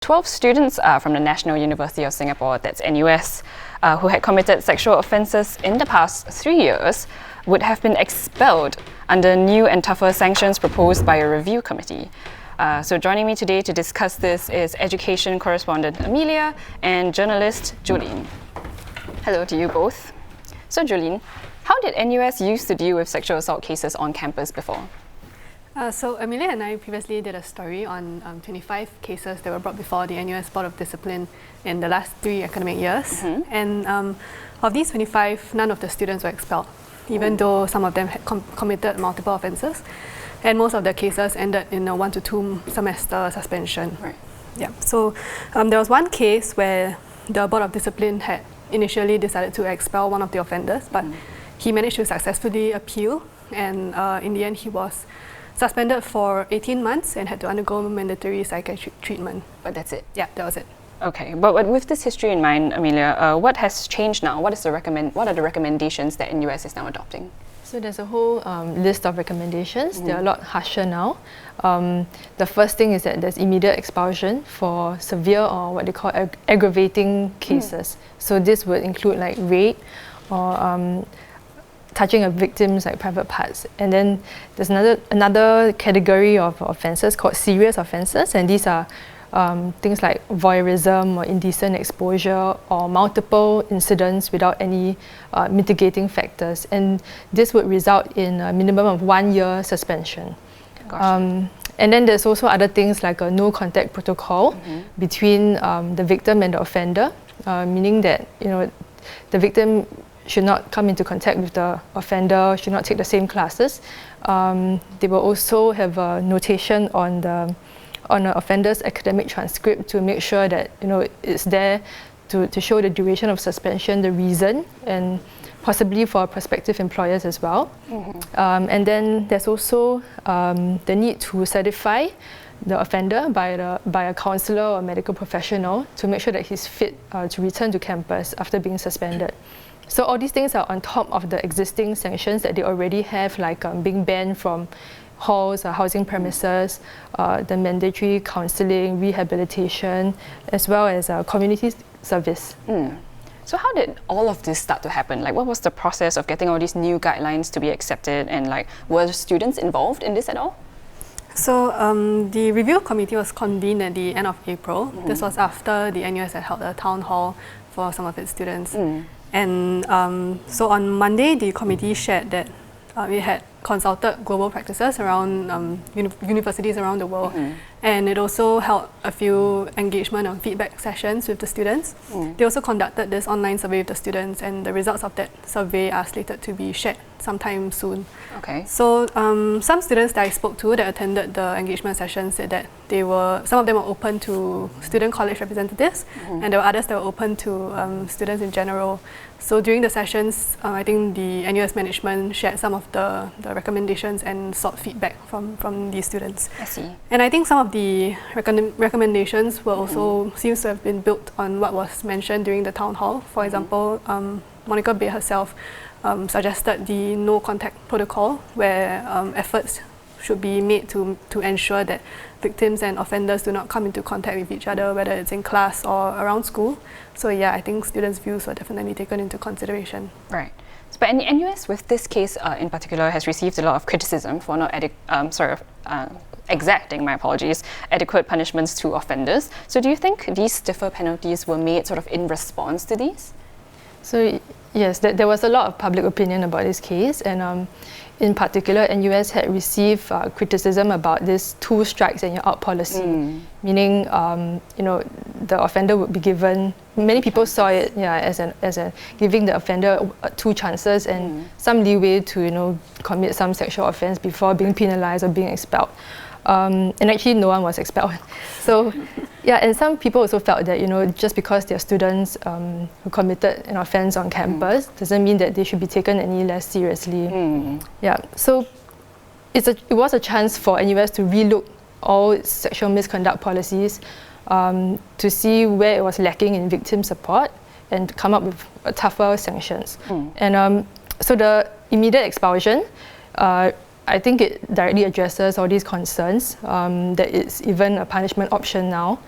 12 students from the National University of Singapore, that's NUS, who had committed sexual offences in the past 3 years would have been expelled under new and tougher sanctions proposed by a review committee. So joining me today to discuss this is education correspondent Amelia and journalist Jolene. Hello to you both. So Jolene, how did NUS used to deal with sexual assault cases on campus before? So Amelia and I previously did a story on 25 cases that were brought before the NUS Board of Discipline in the last 3 academic years. And of these 25, none of the students were expelled, even though some of them had committed multiple offences. And most of the cases ended in a 1 to 2 semester suspension. Right. Yeah. So there was one case where the Board of Discipline had initially decided to expel one of the offenders, but he managed to successfully appeal, and in the end he was suspended for 18 months and had to undergo mandatory psychiatric treatment. But that's it? Yeah, that was it. Okay, but with this history in mind, Amelia, what has changed now? What are the recommendations that NUS is now adopting? So there's a whole list of recommendations. They're a lot harsher now. The first thing is that there's immediate expulsion for severe or what they call aggravating cases. So this would include like rape or touching a victim's like private parts. And then there's another category of offences called serious offences, and these are things like voyeurism or indecent exposure or multiple incidents without any mitigating factors, and this would result in a minimum of 1 year suspension. And then there's also other things like a no contact protocol between the victim and the offender, meaning that the victim should not come into contact with the offender, should not take the same classes. They will also have a notation on the offender's academic transcript to make sure that it's there to show the duration of suspension, the reason, and possibly for prospective employers as well. And then there's also the need to certify the offender by a counsellor or medical professional to make sure that he's fit to return to campus after being suspended. So all these things are on top of the existing sanctions that they already have, like being banned from halls or housing premises, the mandatory counselling, rehabilitation, as well as community service. So how did all of this start to happen? Like, what was the process of getting all these new guidelines to be accepted, and like, were students involved in this at all? So the review committee was convened at the end of April. This was after the NUS had held a town hall for some of its students. And so on Monday, the committee shared that it had consulted global practices around universities around the world, and it also held a few engagement and feedback sessions with the students. They also conducted this online survey with the students, and the results of that survey are slated to be shared sometime soon. Okay. So some students that I spoke to that attended the engagement session said that some of them were open to student college representatives, and there were others that were open to students in general. So during the sessions, I think the NUS management shared some of the recommendations and sought feedback from these students. I see. And I think some of the recommendations were also seems to have been built on what was mentioned during the town hall. For example, Monica Bay herself suggested the no contact protocol, where efforts should be made to ensure that victims and offenders do not come into contact with each other, whether it's in class or around school. So yeah, I think students' views were definitely taken into consideration. Right. But NUS, with this case in particular, has received a lot of criticism for not exacting, adequate punishments to offenders. So do you think these stiffer penalties were made sort of in response to these? So yes, there was a lot of public opinion about this case, and in particular, NUS had received criticism about this 2 strikes and you're out policy, meaning the offender would be given. Many people saw it as giving the offender 2 chances and some leeway to commit some sexual offence before being penalised or being expelled. And actually, no one was expelled. So, and some people also felt that just because they're students who committed an offence on campus doesn't mean that they should be taken any less seriously. So it was a chance for NUS to relook all its sexual misconduct policies, to see where it was lacking in victim support and come up with tougher sanctions. And so the immediate expulsion, I think it directly addresses all these concerns, that it's even a punishment option now.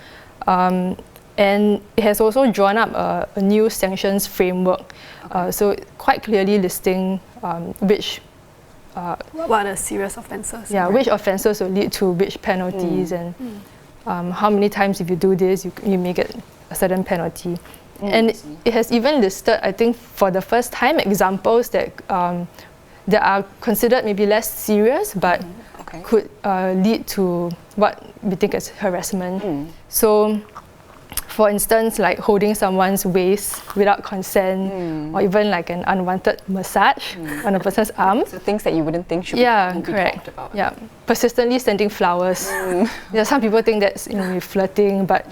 And it has also drawn up a new sanctions framework, so quite clearly listing which what are serious offences? Yeah, which offences will lead to which penalties, and how many times if you do this, you may get a certain penalty. And it has even listed, I think, for the first time, examples that are considered maybe less serious, but could lead to what we think is harassment. So, for instance, like holding someone's waist without consent, or even like an unwanted massage on a person's arm. So things that you wouldn't think should be talked about. Yeah, persistently sending flowers. Some people think that's flirting, but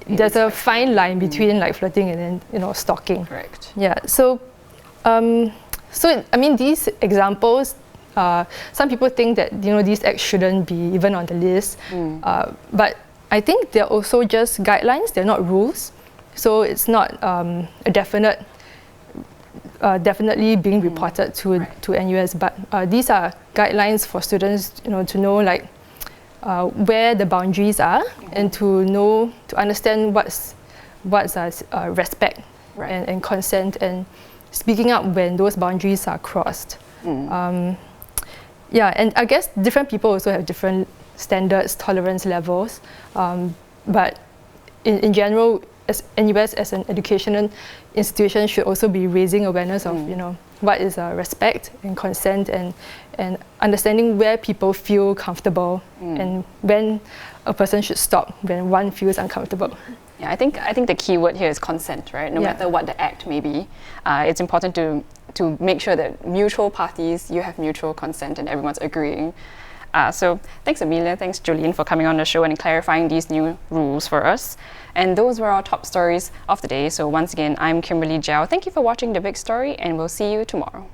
there's a fine line between like flirting and then stalking. Correct. Yeah. So, I mean, these examples. Some people think that these acts shouldn't be even on the list, but I think they're also just guidelines. They're not rules, so it's not a definite, definitely being reported to NUS. But these are guidelines for students, to know like where the boundaries are, and to understand what's respect and consent, and speaking up when those boundaries are crossed. Yeah, and I guess different people also have different standards, tolerance levels, but in general, as NUS as an educational institution should also be raising awareness of what is respect and consent, and understanding where people feel comfortable and when a person should stop when one feels uncomfortable. Yeah, I think the key word here is consent, right? No matter what the act may be, it's important to make sure that mutual parties, you have mutual consent and everyone's agreeing. So thanks Amelia, thanks Jolene for coming on the show and clarifying these new rules for us. And those were our top stories of the day. So once again, I'm Kimberly Jiao. Thank you for watching The Big Story, and we'll see you tomorrow.